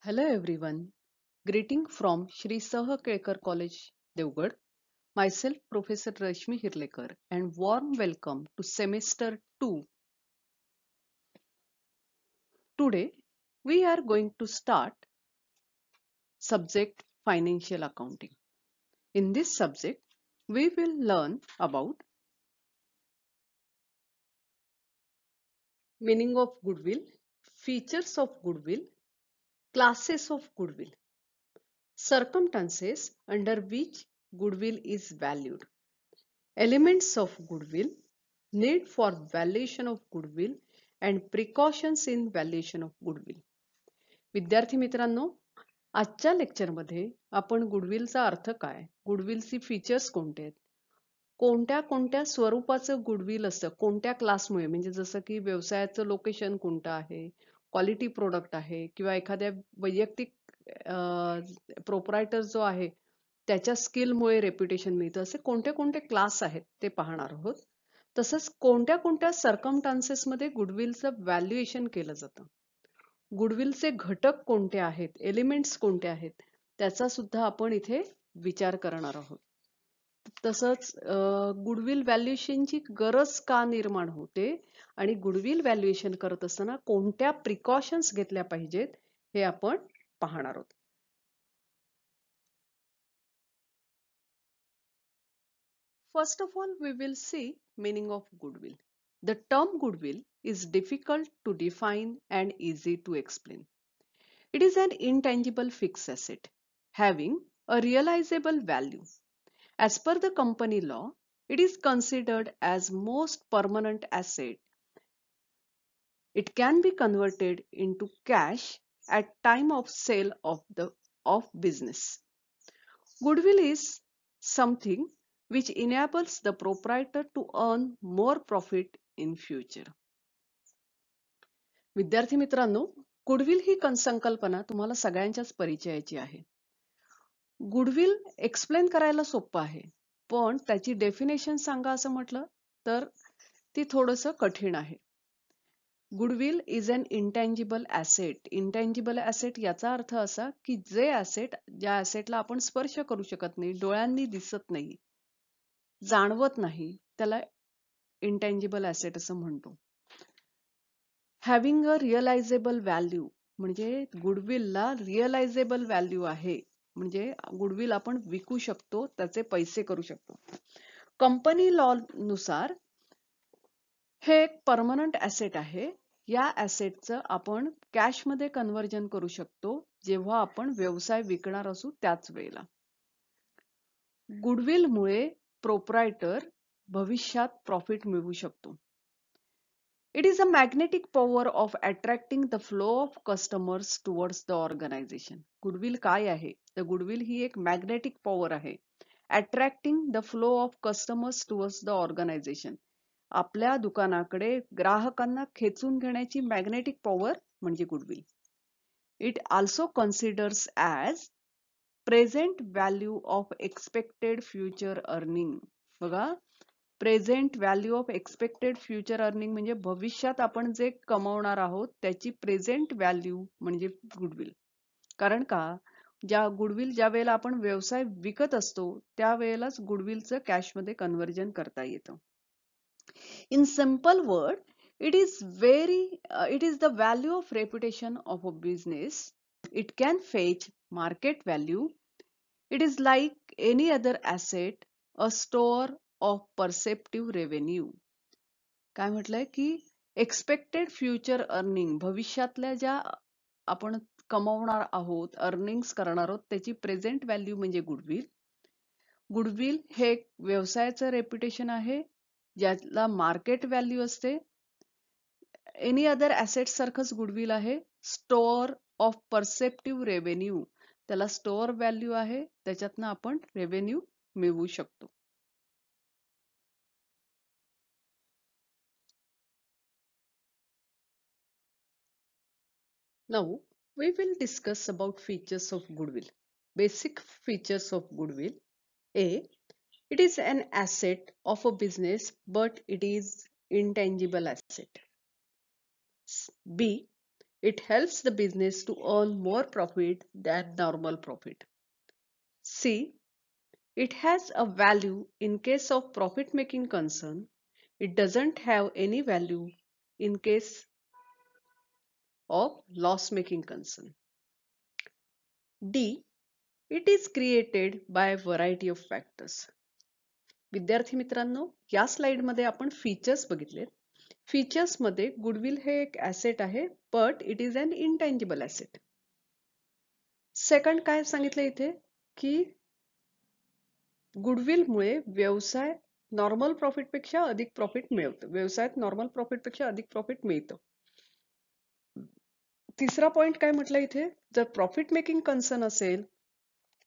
Hello everyone. Greeting from Shri Saha Kelkar College, Devgad. Myself Professor Rashmi Hirlekar and warm welcome to semester 2. Today we are going to start subject financial accounting. In this subject we will learn about meaning of goodwill, features of goodwill, classes of goodwill, circumstances under which goodwill is valued, elements of goodwill, need for valuation of goodwill and precautions in valuation of goodwill. विद्यार्थी मित्रांनो, आजच्या लेक्चरमध्ये आपण गुडविलचा अर्थ काय, गुडविलची features कोणते आहेत, कोणत्या कोणत्या स्वरूपाचं गुडविल असतं, कोणत्या क्लासमुळे, म्हणजे जसं की व्यवसायाचं लोकेशन कोणतं आहे, क्वालिटी प्रोडक्ट आहे किंवा एखाद्या वैयक्तिक प्रोप्रायटर जो आहे त्याच्या स्किलमुळे रेप्युटेशन मिळतं, असे कोणते कोणते क्लास आहेत ते पाहणार आहोत. तसंच कोणत्या कोणत्या सर्कमस्टान्सेसमध्ये गुडविलचं व्हॅल्युएशन केलं जातं, गुडविलचे घटक कोणते आहेत, एलिमेंट्स कोणते आहेत, त्याचा सुद्धा आपण इथे विचार करणार आहोत. तसंच गुडविल व्हॅल्युएशनची गरज का निर्माण होते आणि गुडविल व्हॅल्युएशन करत असताना कोणत्या प्रिकॉशन्स घेतल्या पाहिजेत हे आपण पाहणार आहोत. First of all, we will see meaning of goodwill. The term goodwill is difficult to define and easy to explain. It is an intangible fixed asset having a realizable value. As per the company law, it is considered as most permanent asset. It can be converted into cash at time of sale of business. Goodwill is something which enables the proprietor to earn more profit in future. विद्यार्थी मित्रांनो, goodwill ही संकल्पना तुम्हाला सगळ्यांच्याच परिचयाची आहे. Goodwill explain करायला सोपं आहे, पण त्याची डेफिनेशन सांगा असं म्हटलं तर ती थोडंसं कठीण आहे. Goodwill is an intangible asset. Intangible asset याचा अर्थ असा की जे ॲसेट, ज्या ॲसेटला आपण स्पर्श करू शकत नाही, डोळ्यांनी दिसत नाही, जाणवत नाही, त्याला इंटँजिबल ॲसेट असं म्हणतो. हॅव्हिंग अ रिअलायझेबल व्हॅल्यू, म्हणजे गुडविलला रिअलायझेबल व्हॅल्यू आहे, म्हणजे गुडविल आपण विकू शकतो, त्याचे पैसे करू शकतो. कंपनी लॉ नुसार हे एक परमनंट ॲसेट आहे. या ॲसेटचं आपण कॅशमध्ये कन्व्हर्जन करू शकतो जेव्हा आपण व्यवसाय विकणार असू त्याच वेळेला. गुडविलमुळे प्रोप्रायटर भविष्यात प्रॉफिट मिळवू शकतो. It is a magnetic power of attracting the flow of customers towards the organization. Goodwill काय आहे? तर गुडविल ही एक मॅग्नेटिक पॉवर आहे. Attracting the flow of customers towards the organization. आपल्या दुकानाकडे ग्राहकांना खेचून घेण्याची मॅग्नेटिक पॉवर म्हणजे goodwill. It also considers as present value of expected future earning. बघा, present value of expected future earning म्हणजे भविष्यात आपण जे कमवणार आहोत त्याची प्रेझेंट व्हॅल्यू म्हणजे गुडविल. कारण का, ज्या वेळेला आपण व्यवसाय विकत असतो त्यावेळेलाच गुडविलचं कॅशमध्ये कन्व्हर्जन करता येतं. In simple word, it is the value of reputation of a business. It can fetch market value. It is like any other asset, a store of perceptive revenue. काय म्हटलंय की एक्सपेक्टेड फ्युचर अर्निंग, भविष्यातल्या ज्या आपण कमवणार आहोत, earnings करणार आहोत, त्याची प्रेझेंट व्हॅल्यू म्हणजे गुडविल. गुडविल हे एक व्यवसायाचं रेप्युटेशन आहे ज्याला मार्केट व्हॅल्यू असते. एनी अदर ॲसेट सारखंच गुडविल आहे. स्टोअर ऑफ परसेप्टिव्ह रेव्हेन्यू, त्याला स्टोअर व्हॅल्यू आहे, त्याच्यातनं आपण रेव्हेन्यू मिळवू शकतो. Now we will discuss about features of goodwill. Basic features of goodwill. A. It is an asset of a business but it is intangible asset. B. It helps the business to earn more profit than normal profit. C. It has a value in case of profit making concern. It doesn't have any value in case of loss making concern. D. It is created by a variety of factors. विद्यार्थी मित्रांनो, या स्लाइडमध्ये आपण features बघितलेत. फीचर्समध्ये goodwill हे एक asset आहे, but it is an intangible asset. Second काय सांगितलं इथे की गुडविलमुळे व्यवसाय नॉर्मल प्रॉफिटपेक्षा अधिक प्रॉफिट मिळवतं. व्यवसायात नॉर्मल प्रॉफिटपेक्षा अधिक प्रॉफिट मिळतं. तिसरा पॉइंट काय म्हटलं इथे, जर प्रॉफिट मेकिंग कन्सर्न असेल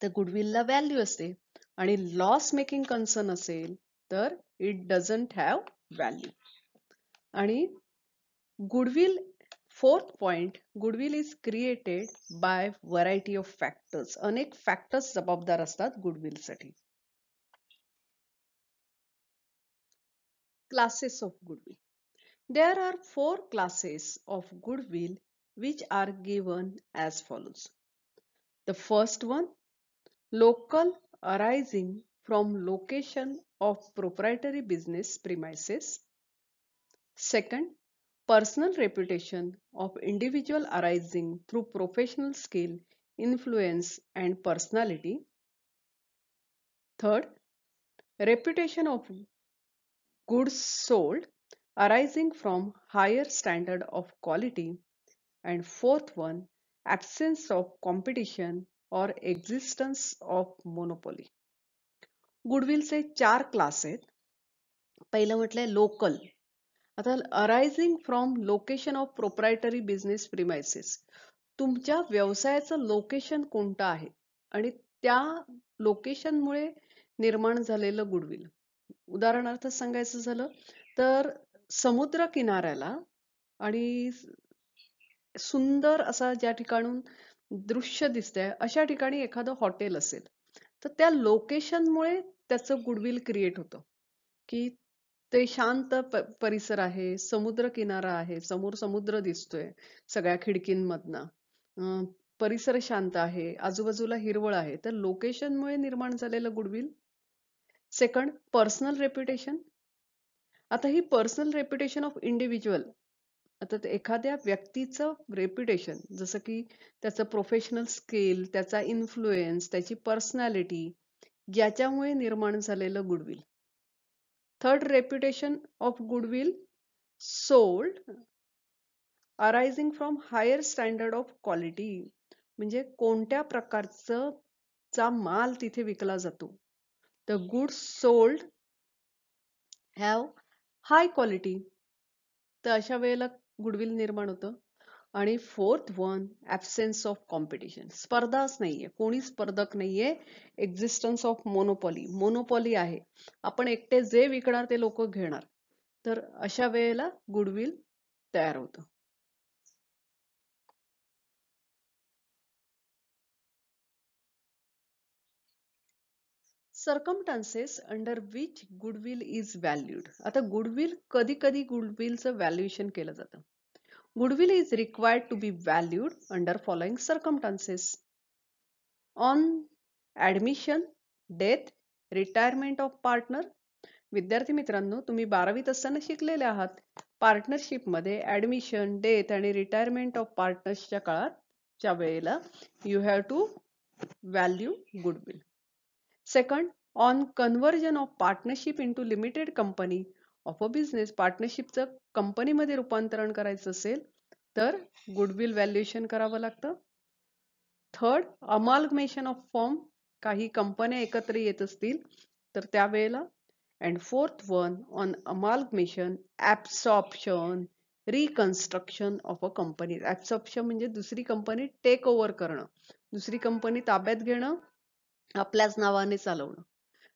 तर गुडविलला व्हॅल्यू असते आणि लॉस मेकिंग कन्सर्न असेल तर इट डझंट हॅव व्हॅल्यू. आणि goodwill fourth point, goodwill is created by variety of factors. अनेक फॅक्टर्स जबाबदार असतात गुडविलसाठी. Classes of goodwill. There are 4 classes of goodwill which are given as follows. The first one, local, arising from location of proprietary business premises. Second, personal reputation of individual arising through professional skill, influence and personality. Third, reputation of goods sold arising from higher standard of quality. And fourth one, absence of competition or existence of monopoly. गुडविलचे 4 class आहेत. पहिलं म्हटलंय local. आता arising from location of proprietary business premises. तुमच्या व्यवसायाचं location कोणतं आहे आणि त्या लोकेशनमुळे निर्माण झालेलं गुडविल. उदाहरणार्थ सांगायचं झालं तर समुद्र किनाऱ्याला आणि सुंदर असा ज्या ठिकाणून दृश्य दिसतंय अशा ठिकाणी एखादं हॉटेल असेल तर त्या लोकेशनमुळे त्याचं गुडविल क्रिएट होतं की ते शांत परिसर आहे, समुद्र किनारा आहे, समोर समुद्र दिसतोय सगळ्या खिडकींमधनं, परिसर शांत आहे, आजूबाजूला हिरवळ आहे, तर लोकेशनमुळे निर्माण झालेलं गुडविल. Second, personal reputation. आता ही पर्सनल रेप्युटेशन ऑफ इंडिव्हिज्युअल, आता एखाद्या व्यक्तीचं रेप्युटेशन जसं की त्याचं प्रोफेशनल स्किल, त्याचा इन्फ्लुएन्स, त्याची पर्सनॅलिटी याच्यामुळे निर्माण झालेलं goodwill. Third, reputation of goodwill sold arising from higher standard of quality. म्हणजे कोणत्या प्रकारचं चा माल तिथे विकला जातो. The goods sold have high quality. तर अशा वेळेला गुडविल निर्माण होतं. आणि fourth one, absence of competition. स्पर्धाच नाहीये, कोणी स्पर्धक नाहीये. Existence of monopoly. मोनोपॉली आहे, आपण एकटे जे विकणार ते लोक घेणार. तर अशा वेळेला गुडविल तयार होतं. Circumstances under which goodwill is valued. आता गुडविल कधी कधी गुडविलचं व्हॅल्युएशन केलं जातं. Goodwill is required to be valued under following circumstances. On admission, death, retirement of partner. विद्यार्थी मित्रांनो, तुम्ही 12वीत असताना शिकलेले आहात. पार्टनरशिप मध्ये ऍडमिशन, डेथ आणि रिटायरमेंट ऑफ पार्टनर्सच्या काळाच्या वेळेला you have to value goodwill. Second, on conversion of partnership into limited company of a business. पार्टनरशिपचं कंपनीमध्ये रूपांतरण करायचं असेल तर गुडविल व्हॅल्युएशन करावं लागतं. Third, amalgamation of firm. काही कंपन्या एकत्र येत असतील तर त्यावेळेला. And fourth one, on amalgamation, absorption, reconstruction of a company. Absorption म्हणजे दुसरी कंपनी टेक ओव्हर करणं, दुसरी कंपनी ताब्यात घेणं, आपल्याच नावाने चालवणं.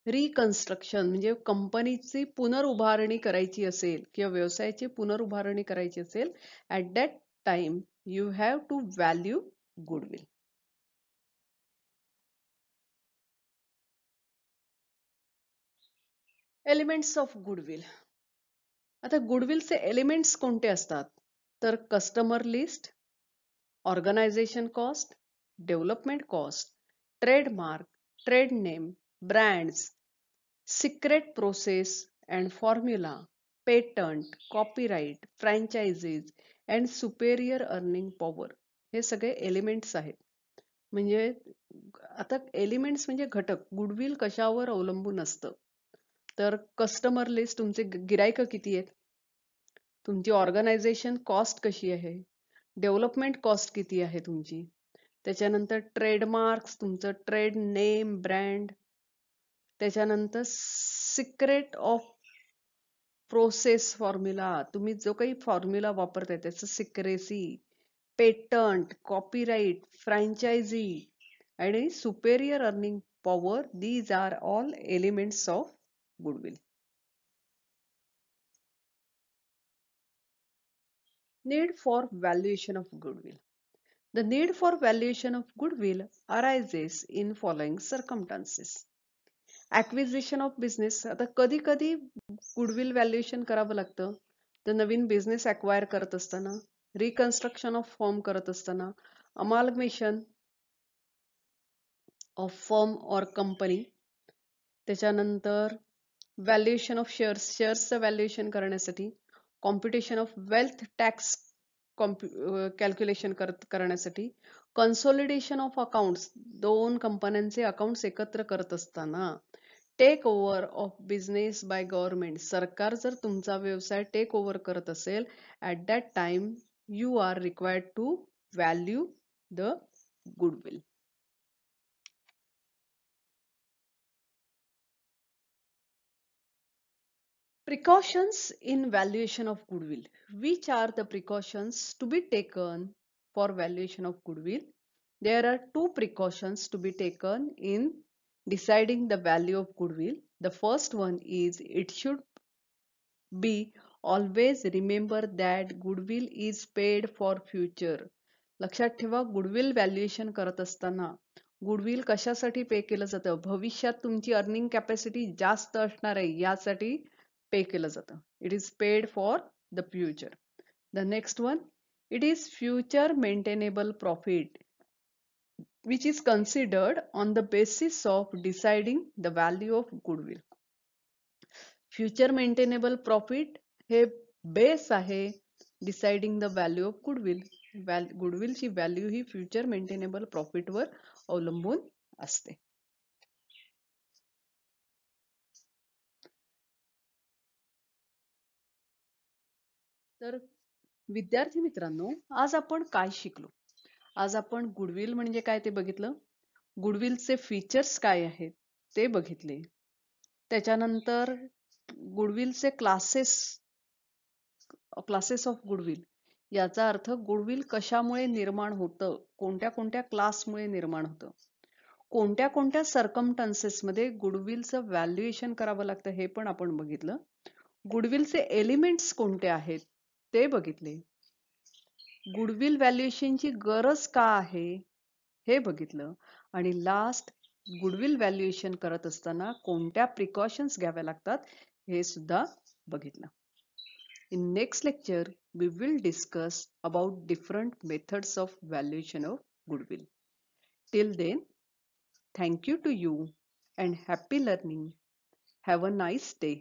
रिकन्स्ट्रक्शन म्हणजे कंपनीची पुनरुभारणी करायची असेल किंवा व्यवसायाची पुनरुभारणी करायची असेल, at that time you have to value goodwill. Elements of goodwill. आता गुडविलचे एलिमेंट्स कोणते असतात तर customer list, Organization cost, development cost, trademark, trade name, brands, secret process and formula, patent, copyright, franchises and superior earning power. हे सगळे elements आहेत. म्हणजे आता एलिमेंट्स म्हणजे घटक. गुडविल कशावर अवलंबून असतं? तर कस्टमर लिस्ट, तुमचे गिरायक किती आहेत, तुमची ऑर्गनायझेशन कॉस्ट कशी आहे, डेव्हलपमेंट कॉस्ट किती आहे तुमची, त्याच्यानंतर ट्रेडमार्क्स, तुमचं ट्रेड नेम, ब्रँड, त्याच्यानंतर सिक्रेट ऑफ प्रोसेस फॉर्म्युला, तुम्ही जो काही फॉर्म्युला वापरताय त्याचं सिक्रेसी, पेटंट, कॉपीराइट, फ्रँचायझी आणि superior earning power, these are all elements of goodwill. Need for valuation of goodwill. The need for valuation of goodwill arises in following circumstances. Acquisition of business. आता कधी कधी goodwill valuation करावं लागतं. तर नवीन business acquire करत असताना, reconstruction of firm करत असताना, अमालगमेशन ऑफ फर्म और कंपनी, त्याच्यानंतर व्हॅल्युएशन ऑफ शेअर्स, शेअर्सचं व्हॅल्युएशन करण्यासाठी, computation of wealth tax calculation करण्यासाठी, कन्सोलिडेशन ऑफ अकाउंट्स, दोन कंपन्यांचे अकाउंट्स एकत्र करत असताना, take over of business by government, सरकार जर तुमचा व्यवसाय टेक ओव्हर करत असेल, at that time you are required to value the goodwill. Precautions in valuation of goodwill. Which are the precautions to be taken for valuation of goodwill? There are two precautions to be taken in deciding the value of goodwill. The first one is it should be always remember that goodwill is paid for future. लक्षात ठेवा, goodwill valuation करत असताना goodwill कशासाठी पे केलं जातं? भविष्यात तुमची earning capacity जास्त असणार आहे यासाठी पे केलं जातं. It is paid for the future. The next one, it is future maintainable profit which is considered on the basis of deciding the value of goodwill. Future maintainable profit हे base आहे deciding the value of goodwill. गुडविलची value ही future maintainable प्रॉफिटवर अवलंबून असते. तर विद्यार्थी मित्रांनो, आज आपण काय शिकलो? आज आपण गुडविल म्हणजे काय ते बघितलं, गुडविलचे फीचर्स काय आहेत ते बघितले, त्याच्यानंतर गुडविलचे क्लासेस ऑफ गुडविल, याचा अर्थ गुडविल कशामुळे निर्माण होतं, कोणत्या कोणत्या क्लासमुळे निर्माण होतं, कोणत्या कोणत्या सर्कमस्टन्सेसमध्ये गुडविलचं व्हॅल्युएशन करावं लागतं हे पण आपण बघितलं, गुडविलचे एलिमेंट्स कोणते आहेत ते बघितले, गुडविल व्हॅल्युएशनची गरज का आहे हे बघितलं, आणि लास्ट, गुडविल व्हॅल्युएशन करत असताना कोणत्या प्रिकॉशन्स घ्याव्या लागतात हे सुद्धा बघितलं. In next lecture, we will discuss about different methods of valuation of goodwill. Till then, thank you to you and happy learning. Have a nice day.